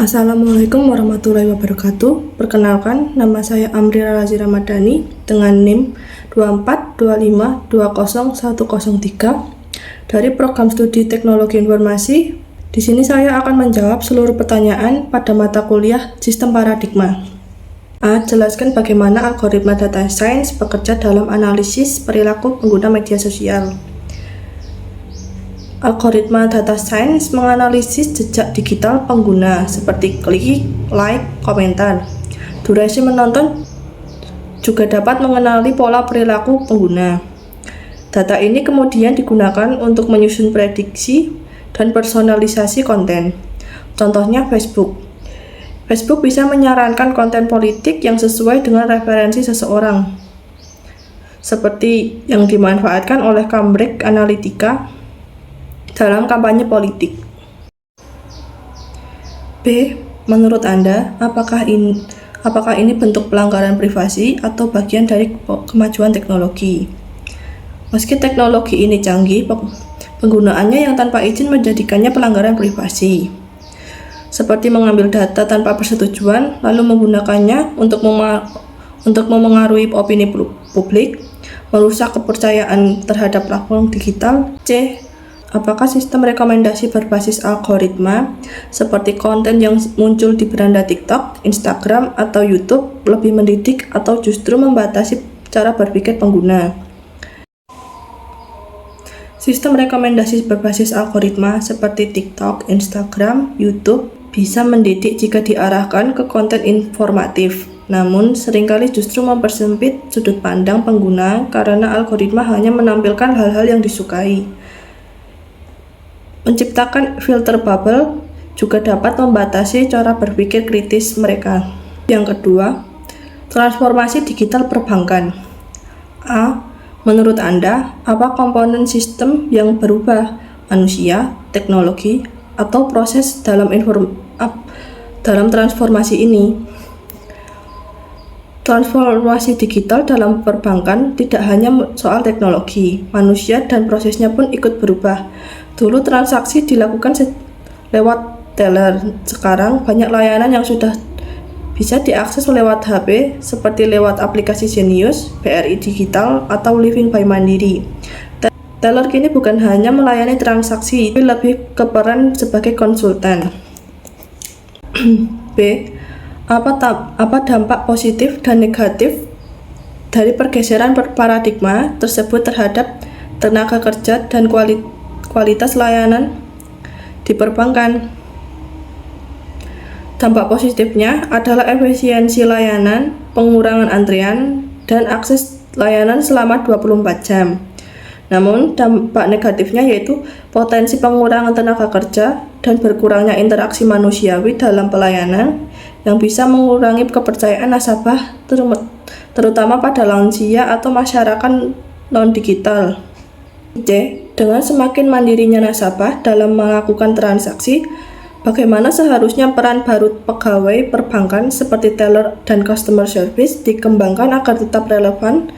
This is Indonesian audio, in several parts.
Assalamualaikum warahmatullahi wabarakatuh. Perkenalkan, nama saya Amrira Razi Ramadhani dengan NIM 2425201003 dari Program Studi Teknologi Informasi. Di sini saya akan menjawab seluruh pertanyaan pada mata kuliah Sistem Paradigma. A. Jelaskan bagaimana algoritma data science bekerja dalam analisis perilaku pengguna media sosial. Algoritma data science menganalisis jejak digital pengguna seperti klik, like, komentar. Durasi menonton juga dapat mengenali pola perilaku pengguna. Data ini kemudian digunakan untuk menyusun prediksi dan personalisasi konten. Contohnya Facebook. Facebook bisa menyarankan konten politik yang sesuai dengan referensi seseorang, seperti yang dimanfaatkan oleh Cambridge Analytica dalam kampanye politik. B. Menurut Anda, apakah ini bentuk pelanggaran privasi atau bagian dari kemajuan teknologi? Meski teknologi ini canggih, penggunaannya yang tanpa izin menjadikannya pelanggaran privasi, seperti mengambil data tanpa persetujuan lalu menggunakannya untuk memengaruhi opini publik, merusak kepercayaan terhadap platform digital. C. Apakah sistem rekomendasi berbasis algoritma seperti konten yang muncul di beranda TikTok, Instagram, atau YouTube lebih mendidik atau justru membatasi cara berpikir pengguna? Sistem rekomendasi berbasis algoritma seperti TikTok, Instagram, YouTube bisa mendidik jika diarahkan ke konten informatif, namun seringkali justru mempersempit sudut pandang pengguna karena algoritma hanya menampilkan hal-hal yang disukai. Menciptakan filter bubble juga dapat membatasi cara berpikir kritis mereka. Yang kedua, transformasi digital perbankan. A. Menurut Anda, apa komponen sistem yang berubah? Manusia, teknologi, atau proses dalam transformasi ini? Transformasi digital dalam perbankan tidak hanya soal teknologi, manusia dan prosesnya pun ikut berubah. Dulu transaksi dilakukan lewat teller, sekarang banyak layanan yang sudah bisa diakses lewat HP seperti lewat aplikasi Genius, BRI Digital, atau Living by Mandiri. Teller kini bukan hanya melayani transaksi, tapi lebih ke peran sebagai konsultan. B. Apa dampak positif dan negatif dari pergeseran paradigma tersebut terhadap tenaga kerja dan kualitas layanan di perbankan? Dampak positifnya adalah efisiensi layanan, pengurangan antrian, dan akses layanan selama 24 jam. Namun, dampak negatifnya yaitu potensi pengurangan tenaga kerja dan berkurangnya interaksi manusiawi dalam pelayanan yang bisa mengurangi kepercayaan nasabah, terutama pada lansia atau masyarakat non-digital. C. Dengan semakin mandirinya nasabah dalam melakukan transaksi, bagaimana seharusnya peran baru pegawai perbankan seperti teller dan customer service dikembangkan agar tetap relevan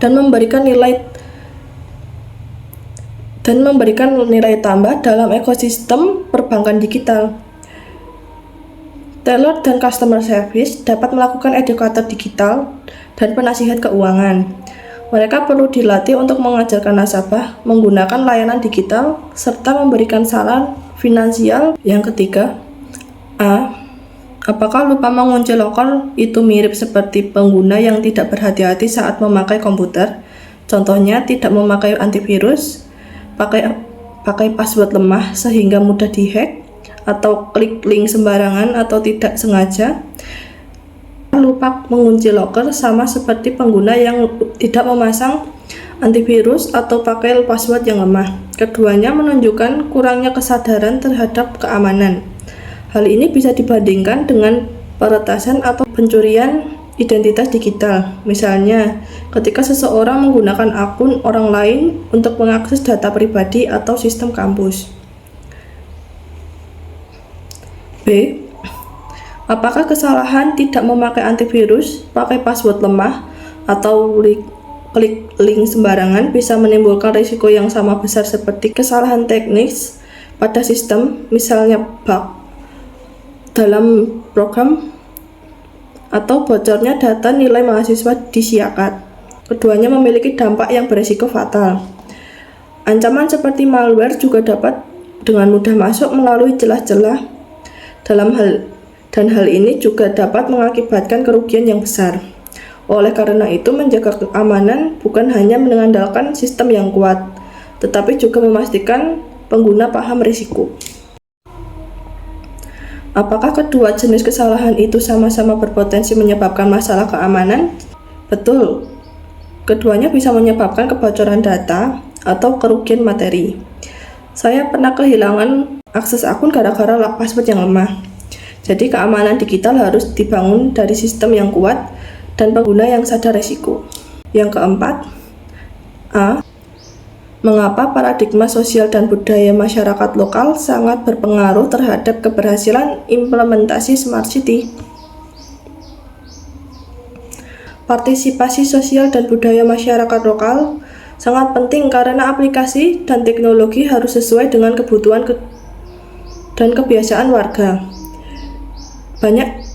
dan memberikan nilai tambah dalam ekosistem perbankan digital. Teller dan customer service dapat melakukan edukator digital dan penasihat keuangan. Mereka perlu dilatih untuk mengajarkan nasabah menggunakan layanan digital serta memberikan saran finansial. Yang ketiga, A. Apakah lupa mengunci loker itu mirip seperti pengguna yang tidak berhati-hati saat memakai komputer? Contohnya tidak memakai antivirus, pakai password lemah sehingga mudah dihack, atau klik link sembarangan atau tidak sengaja. Lupa mengunci loker sama seperti pengguna yang tidak memasang antivirus atau pakai password yang lemah. Keduanya menunjukkan kurangnya kesadaran terhadap keamanan. Hal ini bisa dibandingkan dengan peretasan atau pencurian identitas digital. Misalnya, ketika seseorang menggunakan akun orang lain untuk mengakses data pribadi atau sistem kampus. B. Apakah kesalahan tidak memakai antivirus, pakai password lemah, atau klik link sembarangan bisa menimbulkan risiko yang sama besar seperti kesalahan teknis pada sistem, misalnya bug dalam program atau bocornya data nilai mahasiswa di Siakat. Keduanya memiliki dampak yang berisiko fatal. Ancaman seperti malware juga dapat dengan mudah masuk melalui celah-celah dan hal ini juga dapat mengakibatkan kerugian yang besar. Oleh karena itu, menjaga keamanan bukan hanya mengandalkan sistem yang kuat, tetapi juga memastikan pengguna paham risiko. Apakah kedua jenis kesalahan itu sama-sama berpotensi menyebabkan masalah keamanan? Betul. Keduanya bisa menyebabkan kebocoran data atau kerugian materi. Saya pernah kehilangan akses akun gara-gara password yang lemah. Jadi keamanan digital harus dibangun dari sistem yang kuat dan pengguna yang sadar risiko. Yang keempat, A. Mengapa paradigma sosial dan budaya masyarakat lokal sangat berpengaruh terhadap keberhasilan implementasi Smart City? Partisipasi sosial dan budaya masyarakat lokal sangat penting karena aplikasi dan teknologi harus sesuai dengan kebutuhan dan kebiasaan warga.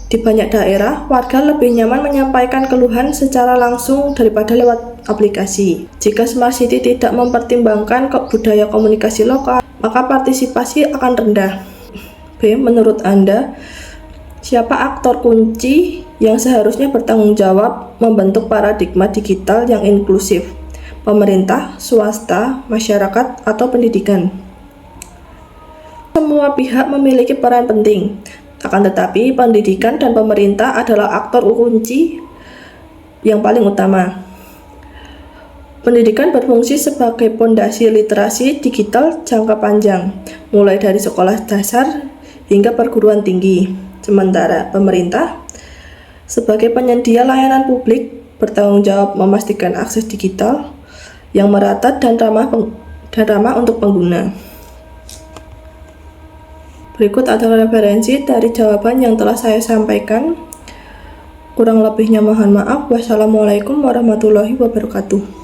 Di banyak daerah, warga lebih nyaman menyampaikan keluhan secara langsung daripada lewat aplikasi. Jika Smart City tidak mempertimbangkan budaya komunikasi lokal, maka partisipasi akan rendah. B. Menurut Anda, siapa aktor kunci yang seharusnya bertanggung jawab membentuk paradigma digital yang inklusif? Pemerintah, swasta, masyarakat, atau pendidikan? Semua pihak memiliki peran penting. Akan tetapi, pendidikan dan pemerintah adalah aktor kunci yang paling utama. Pendidikan berfungsi sebagai pondasi literasi digital jangka panjang, mulai dari sekolah dasar hingga perguruan tinggi. Sementara pemerintah, sebagai penyedia layanan publik, bertanggung jawab memastikan akses digital yang merata dan ramah untuk pengguna. Berikut adalah referensi dari jawaban yang telah saya sampaikan. Kurang lebihnya mohon maaf. Wassalamualaikum warahmatullahi wabarakatuh.